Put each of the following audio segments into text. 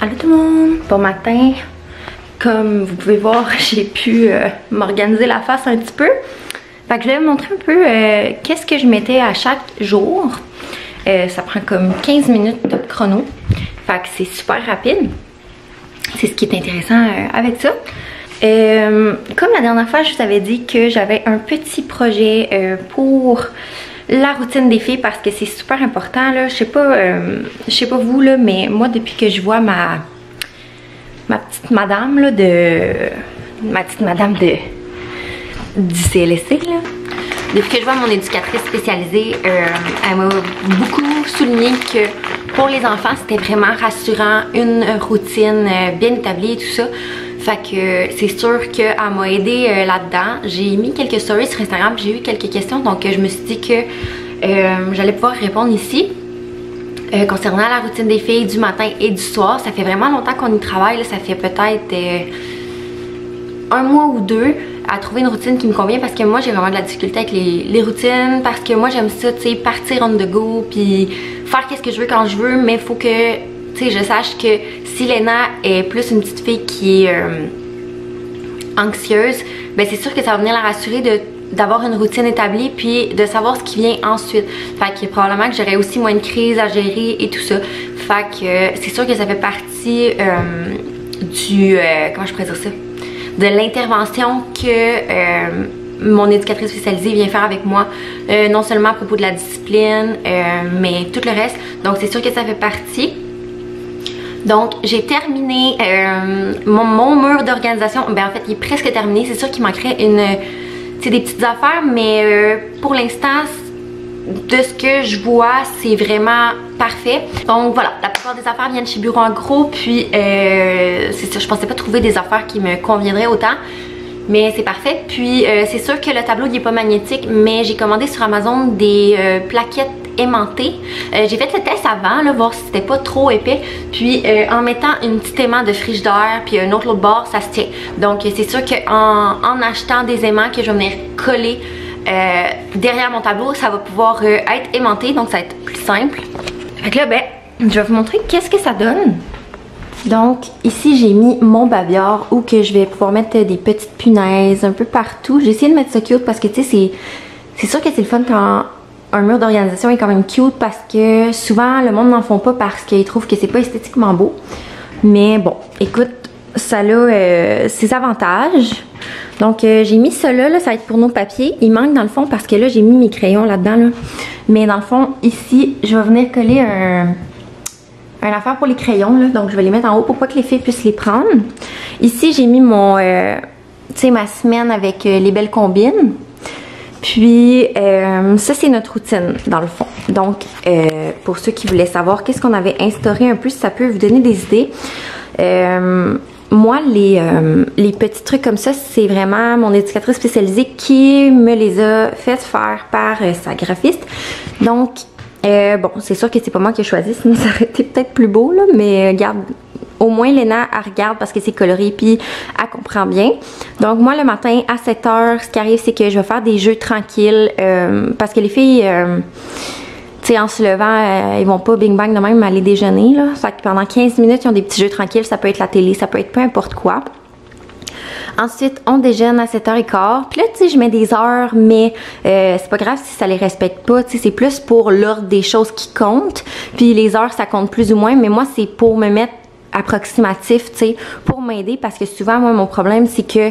Allô tout le monde! Bon matin! Comme vous pouvez voir, j'ai pu m'organiser la face un petit peu. Fait que je vais vous montrer un peu qu'est-ce que je mettais à chaque jour. Ça prend comme 15 minutes de chrono. Fait que c'est super rapide. C'est ce qui est intéressant avec ça. Comme la dernière fois, je vous avais dit que j'avais un petit projet pour la routine des filles parce que c'est super important là. Je sais pas vous là, mais moi depuis que je vois ma petite madame là du CLSC là, depuis que je vois mon éducatrice spécialisée, elle m'a beaucoup souligné que pour les enfants c'était vraiment rassurant, une routine bien établie et tout ça. Fait que c'est sûr qu'elle m'a aidé là-dedans. J'ai mis quelques stories sur Instagram, j'ai eu quelques questions, donc je me suis dit que j'allais pouvoir répondre ici. Concernant la routine des filles du matin et du soir, ça fait vraiment longtemps qu'on y travaille, là. Ça fait peut-être un mois ou deux à trouver une routine qui me convient parce que moi j'ai vraiment de la difficulté avec les routines parce que moi j'aime ça, tu sais, partir on the go puis faire qu'est-ce que je veux quand je veux, mais il faut que tu sais, je sache que si Léna est plus une petite fille qui est anxieuse, ben c'est sûr que ça va venir la rassurer d'avoir une routine établie puis de savoir ce qui vient ensuite. Fait que probablement que j'aurais aussi moins de crises à gérer et tout ça. Fait que c'est sûr que ça fait partie comment je pourrais dire ça? De l'intervention que mon éducatrice spécialisée vient faire avec moi, non seulement à propos de la discipline, mais tout le reste. Donc c'est sûr que ça fait partie. Donc j'ai terminé mon mur d'organisation. Ben en fait il est presque terminé. C'est sûr qu'il manquerait des petites affaires, mais pour l'instant de ce que je vois c'est vraiment parfait. Donc voilà, la plupart des affaires viennent chez Bureau en Gros, puis c'est ça, je pensais pas trouver des affaires qui me conviendraient autant, mais c'est parfait. Puis c'est sûr que le tableau il est pas magnétique, mais j'ai commandé sur Amazon des plaquettes aimantées. J'ai fait le test avant, là, voir si c'était pas trop épais, puis en mettant une petite aimant de frigidaire puis un autre l'autre bord, ça se tient. Donc c'est sûr qu'en achetant des aimants que je vais venir coller derrière mon tableau, ça va pouvoir être aimanté, donc ça va être plus simple. Fait que là, ben, je vais vous montrer qu'est-ce que ça donne. Donc ici j'ai mis mon babiard où que je vais pouvoir mettre des petites punaises un peu partout. J'ai essayé de mettre ça cute parce que tu sais c'est sûr que c'est le fun quand un mur d'organisation est quand même cute parce que souvent le monde n'en font pas parce qu'ils trouvent que c'est pas esthétiquement beau. Mais bon, écoute, ça a ses avantages. Donc j'ai mis ça là, ça va être pour nos papiers. Il manque dans le fond parce que là j'ai mis mes crayons là-dedans là. Mais dans le fond ici je vais venir coller un affaire pour les crayons là. Donc je vais les mettre en haut pour pas que les filles puissent les prendre. Ici j'ai mis mon tu sais, ma semaine avec les belles combines. Puis ça c'est notre routine dans le fond. Donc pour ceux qui voulaient savoir qu'est-ce qu'on avait instauré un peu, ça peut vous donner des idées. Moi les petits trucs comme ça, c'est vraiment mon éducatrice spécialisée qui me les a fait faire par sa graphiste. Donc bon, c'est sûr que c'est pas moi qui ai choisi, sinon ça aurait été peut-être plus beau là, mais regarde, au moins Léna elle regarde parce que c'est coloré puis elle comprend bien. Donc moi le matin à 7 h, ce qui arrive c'est que je vais faire des jeux tranquilles parce que les filles tu sais, en se levant, ils vont pas bing bang de même aller déjeuner là. Fait que pendant 15 minutes ils ont des petits jeux tranquilles, ça peut être la télé, ça peut être peu importe quoi. Ensuite, on déjeune à 7h15. Puis là, tu sais, je mets des heures, mais c'est pas grave si ça les respecte pas. Tu sais, c'est plus pour l'ordre des choses qui comptent. Puis les heures, ça compte plus ou moins. Mais moi, c'est pour me mettre approximatif, tu sais, pour m'aider. Parce que souvent, moi, mon problème, c'est que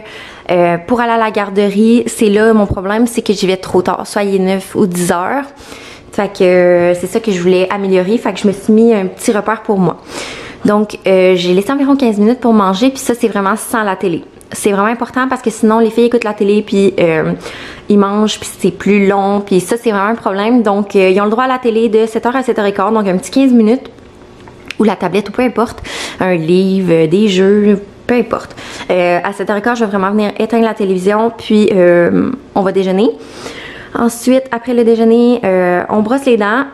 pour aller à la garderie, c'est là, mon problème, c'est que j'y vais trop tard. Soit il est 9 ou 10 heures. Fait que c'est ça que je voulais améliorer. Fait que je me suis mis un petit repère pour moi. Donc, j'ai laissé environ 15 minutes pour manger. Puis ça, c'est vraiment sans la télé. C'est vraiment important parce que sinon les filles écoutent la télé puis ils mangent puis c'est plus long puis ça c'est vraiment un problème. Donc ils ont le droit à la télé de 7 h à 7 h 15, donc un petit 15 minutes ou la tablette ou peu importe, un livre, des jeux, peu importe. À 7 h 15 je vais vraiment venir éteindre la télévision puis on va déjeuner. Ensuite après le déjeuner on brosse les dents.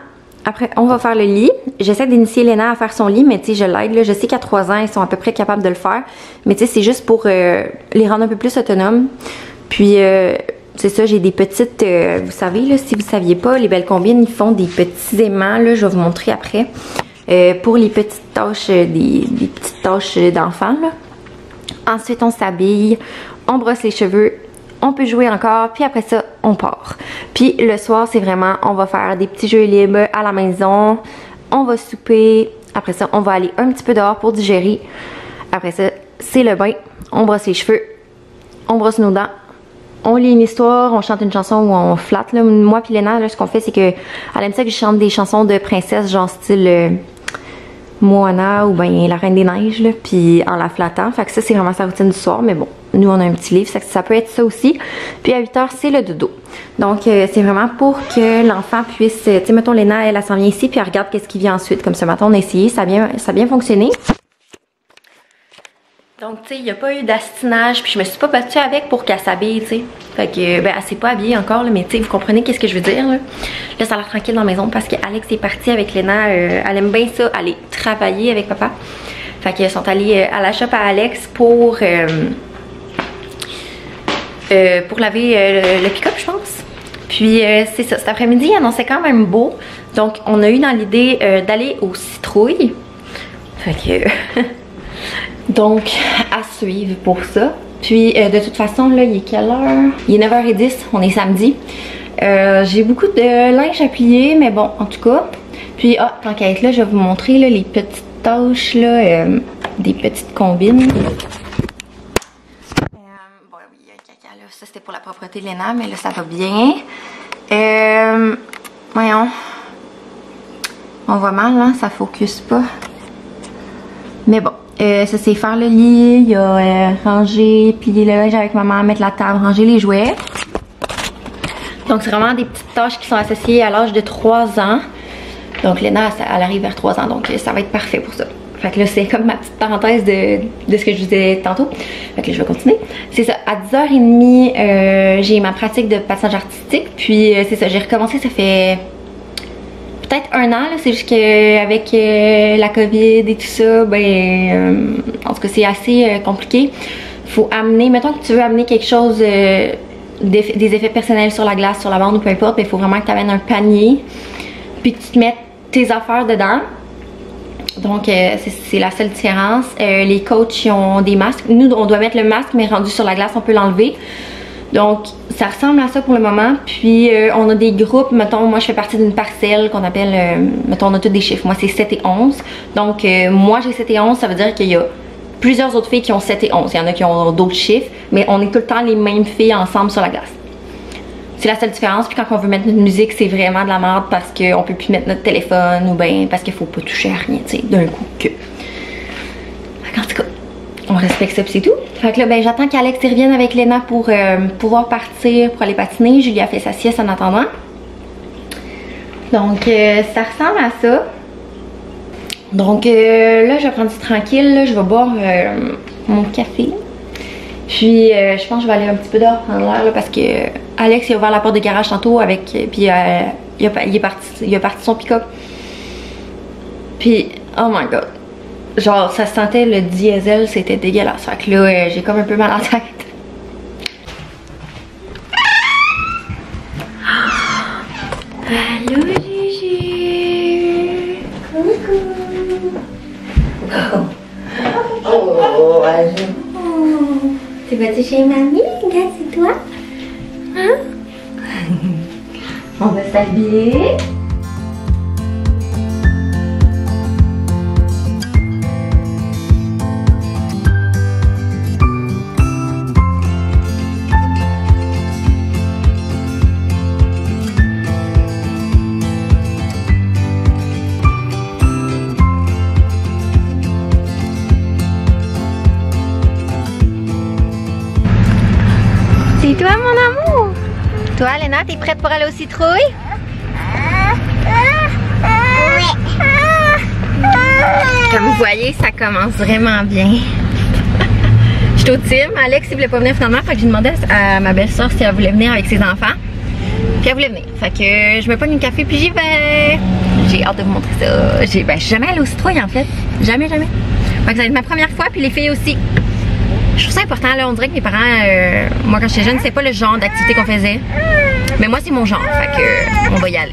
Après, on va faire le lit. J'essaie d'initier Léna à faire son lit, mais tu sais, je l'aide. Je sais qu'à 3 ans, ils sont à peu près capables de le faire. Mais tu sais, c'est juste pour les rendre un peu plus autonomes. Puis, c'est ça, j'ai des petites... vous savez, là, si vous ne saviez pas, les belles combines, ils font des petits aimants. Là, je vais vous montrer après. pour les petites tâches, des petites tâches d'enfants. Ensuite, on s'habille, on brosse les cheveux, on peut jouer encore, puis après ça, on part. Puis le soir, c'est vraiment, on va faire des petits jeux libres à la maison, on va souper, après ça, on va aller un petit peu dehors pour digérer. Après ça, c'est le bain, on brosse les cheveux, on brosse nos dents, on lit une histoire, on chante une chanson ou on flatte. Là. Moi puis Léna, là, ce qu'on fait, c'est que elle aime ça que je chante des chansons de princesse, genre style Moana ou ben la Reine des Neiges, là, puis en la flattant. Fait que ça, c'est vraiment sa routine du soir, mais bon, nous, on a un petit livre, ça peut être ça aussi. Puis à 8h, c'est le dodo. Donc, c'est vraiment pour que l'enfant puisse, tu sais, mettons, Léna, elle s'en vient ici, puis elle regarde qu'est-ce qui vient ensuite. Comme ce matin, on a essayé, ça a bien fonctionné. Donc, tu sais, il n'y a pas eu d'astinage, puis je me suis pas battue avec pour qu'elle s'habille, tu sais. Fait que, ben, elle s'est pas habillée encore, là, mais tu sais, vous comprenez qu'est-ce que je veux dire, là. Là, ça a l'air tranquille dans la maison parce qu'Alex est parti avec Léna. Elle aime bien ça, aller travailler avec papa. Fait qu'ils sont allés à la shop à Alex pour laver le pick-up, je pense. Puis, c'est ça. Cet après-midi, il annonçait quand même beau. Donc, on a eu dans l'idée d'aller aux citrouilles. Fait que... Donc, à suivre pour ça. Puis, de toute façon, là, il est quelle heure? Il est 9h10, on est samedi. J'ai beaucoup de linge à plier, mais bon, en tout cas. Puis, tant qu'à être là, je vais vous montrer là, les petites tâches, là, des petites combines. Bon, oui, il y a caca, là. Ça, c'était pour la propreté de Léna, mais là, ça va bien. Voyons. On voit mal, hein? Ça focus pas. Mais bon. Ça c'est faire le lit, il y a ranger, plier le linge avec maman, mettre la table, ranger les jouets. Donc c'est vraiment des petites tâches qui sont associées à l'âge de 3 ans. Donc Léna, elle arrive vers 3 ans, donc ça va être parfait pour ça. Fait que là c'est comme ma petite parenthèse de ce que je vous disais tantôt. Fait que là je vais continuer. C'est ça, à 10h30, j'ai ma pratique de patinage artistique. Puis c'est ça, j'ai recommencé, ça fait... peut-être 1 an, c'est juste qu'avec la COVID et tout ça, ben, en tout cas, c'est assez compliqué. Faut amener, mettons que tu veux amener quelque chose, des effets personnels sur la glace, sur la bande ou peu importe, il faut vraiment que tu amènes un panier, puis que tu te mettes tes affaires dedans. Donc, c'est la seule différence. Les coachs, ils ont des masques. Nous, on doit mettre le masque, mais rendu sur la glace, on peut l'enlever. Donc, ça ressemble à ça pour le moment. Puis, on a des groupes. Mettons, moi, je fais partie d'une parcelle qu'on appelle... mettons, on a tous des chiffres. Moi, c'est 7 et 11. Donc, moi, j'ai 7 et 11. Ça veut dire qu'il y a plusieurs autres filles qui ont 7 et 11. Il y en a qui ont d'autres chiffres. Mais on est tout le temps les mêmes filles ensemble sur la glace. C'est la seule différence. Puis, quand on veut mettre notre musique, c'est vraiment de la merde parce qu'on peut plus mettre notre téléphone ou bien parce qu'il faut pas toucher à rien, tu sais, d'un coup que... En tout cas... on respecte ça, puis c'est tout. Fait que là, ben, j'attends qu'Alex revienne avec Léna pour pouvoir partir pour aller patiner. Julie a fait sa sieste en attendant. Donc, ça ressemble à ça. Donc, là, je vais prendre du tranquille. Là, je vais boire mon café. Puis, je pense que je vais aller un petit peu dehors prendre l'air parce que Alex il a ouvert la porte de garage tantôt avec. Puis, il a parti son pick-up. Puis, oh my god. Genre, ça se sentait le diesel, c'était dégueulasse. Fait que là, j'ai comme un peu mal à la tête. Allô, Gigi! Coucou! Oh, t'es parti chez mamie? Regarde, c'est toi? Hein? On va s'habiller. C'est toi, mon amour? Toi, Léna, t'es prête pour aller aux citrouilles? Comme vous voyez, ça commence vraiment bien. Je suis au team. Alex, il voulait pas venir finalement. Fait que j'ai demandé à ma belle-sœur si elle voulait venir avec ses enfants. Puis elle voulait venir. Fait que je me pogne une café puis j'y vais. J'ai hâte de vous montrer ça. Je suis jamais allée aux citrouilles en fait. Jamais, jamais. Fait que ça va être ma première fois puis les filles aussi. Je trouve ça important là. On dirait que mes parents, moi quand j'étais jeune, c'est pas le genre d'activité qu'on faisait. Mais moi c'est mon genre. Fait que on va y aller.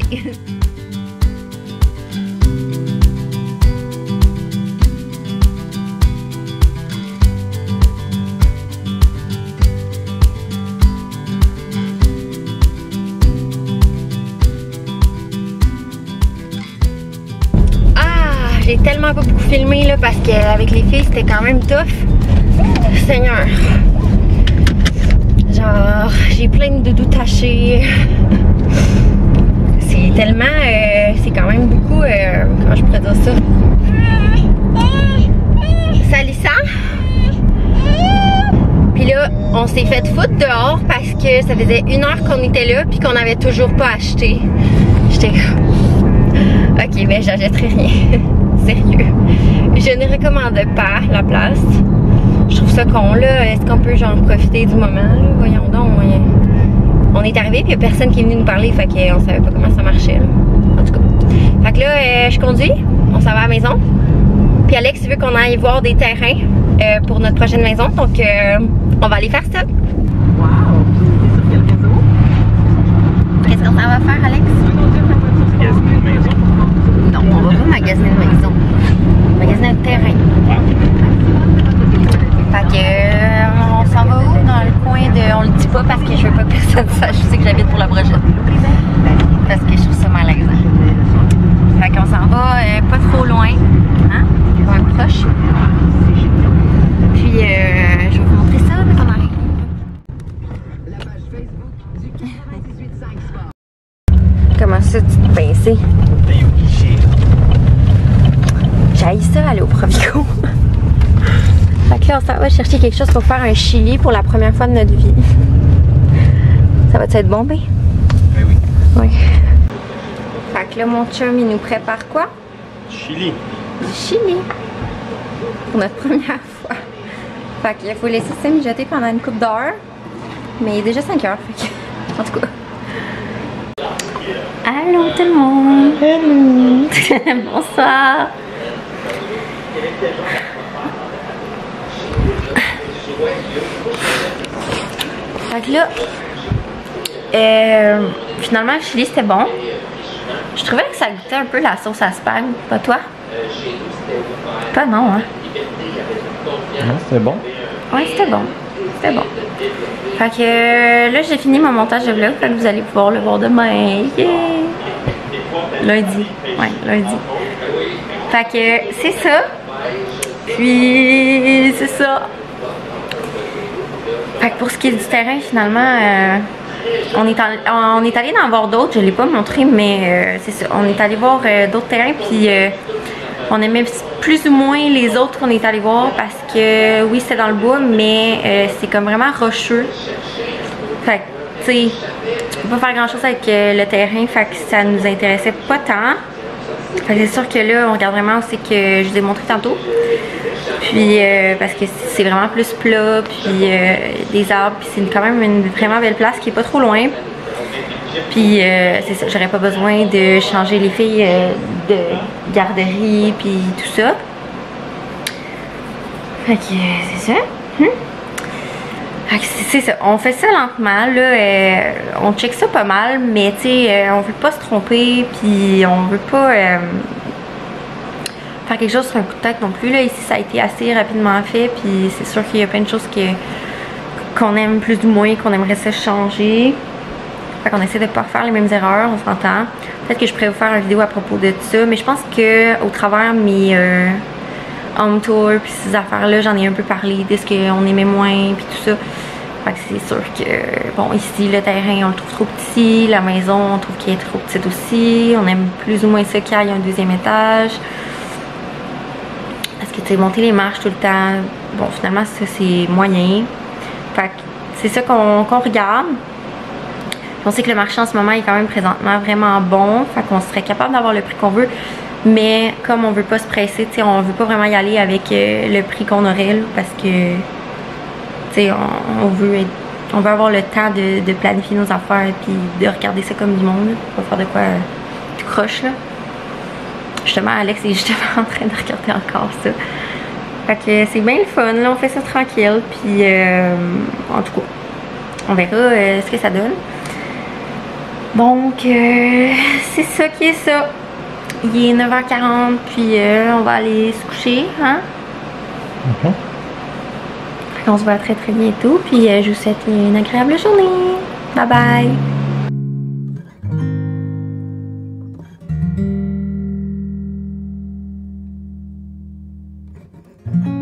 tellement pas beaucoup filmé là, parce qu'avec les filles c'était quand même tough. Seigneur. Genre, j'ai plein de doudous tachés. C'est tellement... c'est quand même beaucoup... comment je pourrais dire ça? Salissant. Puis là, on s'est fait foutre dehors parce que ça faisait 1 heure qu'on était là puis qu'on n'avait toujours pas acheté. J'étais... Ok, mais j'achèterai rien. Sérieux. Je ne recommande pas la place. Je trouve ça con là. Est-ce qu'on peut genre profiter du moment là? Voyons donc. On est arrivé puis il n'y a personne qui est venu nous parler. Fait qu'on savait pas comment ça marchait là. En tout cas. Fait que là, je conduis. On s'en va à la maison. Puis Alex veut qu'on aille voir des terrains pour notre prochaine maison. Donc on va aller faire ça. Wow! Sur quel réseau? Qu'est-ce qu'on va faire, Alex? Magasiner une maison? Non, on va pas magasiner une maison. Magasiner un terrain. Fait que on s'en va où? Dans le coin de... On le dit pas parce que je veux pas que personne sache. Je sais que j'habite pour la prochaine. Parce que je trouve ça malaisant. Fait qu'on s'en va pas trop loin. Hein? On va proche. Puis je vais vous montrer ça quand on arrive. Comment ça tu te pinces? J'haïs ça aller au Provigo. Fait que là on s'en va chercher quelque chose pour faire un chili pour la première fois de notre vie. Ça va-tu être bon, ben? Ben oui. Oui. Fait que là mon chum il nous prépare quoi? Chili. Du chili. Pour notre première fois. Fait qu'il faut laisser ça mijoter pendant une couple d'heures. Mais il est déjà 5 heures. Fait que... En tout cas. Allô tout le monde! Hello! Bonsoir! Fait que là, finalement le chili c'était bon. Je trouvais que ça goûtait un peu la sauce à spag, pas toi? Pas non, hein? Non, c'était bon. Ouais, c'était bon. C'était bon. Fait que là, j'ai fini mon montage de vlog. Fait que vous allez pouvoir le voir demain. Yeah! Lundi. Ouais, lundi. Fait que c'est ça. Puis, c'est ça. Fait que pour ce qui est du terrain, finalement, on est allé en voir d'autres. Je ne l'ai pas montré, mais c'est ça. On est allé voir d'autres terrains. Puis, on aimait plus ou moins les autres qu'on est allé voir parce que oui c'était dans le bois mais c'est comme vraiment rocheux. Fait que tu sais, tu peux pas faire grand chose avec le terrain, fait que ça nous intéressait pas tant. Fait que c'est sûr que là on regarde vraiment aussi que je vous ai montré tantôt. Puis parce que c'est vraiment plus plat, puis des arbres, puis c'est quand même une vraiment belle place qui est pas trop loin. Puis c'est ça, j'aurais pas besoin de changer les filles de garderie puis tout ça. Fait que c'est ça. Fait que c'est ça, on fait ça lentement là, on check ça pas mal, mais tu sais, on veut pas se tromper puis on veut pas faire quelque chose sur un coup de tête non plus là. Ici ça a été assez rapidement fait, puis c'est sûr qu'il y a plein de choses qu'on aime plus ou moins, qu'on aimerait ça changer. Fait qu'on essaie de pas faire les mêmes erreurs, on s'entend. Peut-être que je pourrais vous faire une vidéo à propos de ça, mais je pense que au travers mes home tours puis ces affaires-là, j'en ai un peu parlé de ce qu'on aimait moins puis tout ça. Fait que c'est sûr que, bon, ici, le terrain, on le trouve trop petit. La maison, on trouve qu'il est trop petite aussi. On aime plus ou moins ça qu'il y ait un 2e étage. Parce que, tu sais, monter les marches tout le temps, bon, finalement, ça, c'est moyen. Fait que c'est ça qu'on regarde. On sait que le marché en ce moment est quand même présentement vraiment bon, fait qu'on serait capable d'avoir le prix qu'on veut, mais comme on veut pas se presser, tu sais, on veut pas vraiment y aller avec le prix qu'on aurait là, parce que tu sais, on veut avoir le temps de planifier nos affaires puis de regarder ça comme du monde, pas faire de quoi tout croche là. Justement, Alex est justement en train de regarder encore ça. Fait que c'est bien le fun, là, on fait ça tranquille, puis en tout cas, on verra ce que ça donne. Donc, c'est ça qui est ça. Il est 9h40, puis on va aller se coucher, hein? On se voit très très bientôt, puis je vous souhaite une agréable journée. Bye bye! bye!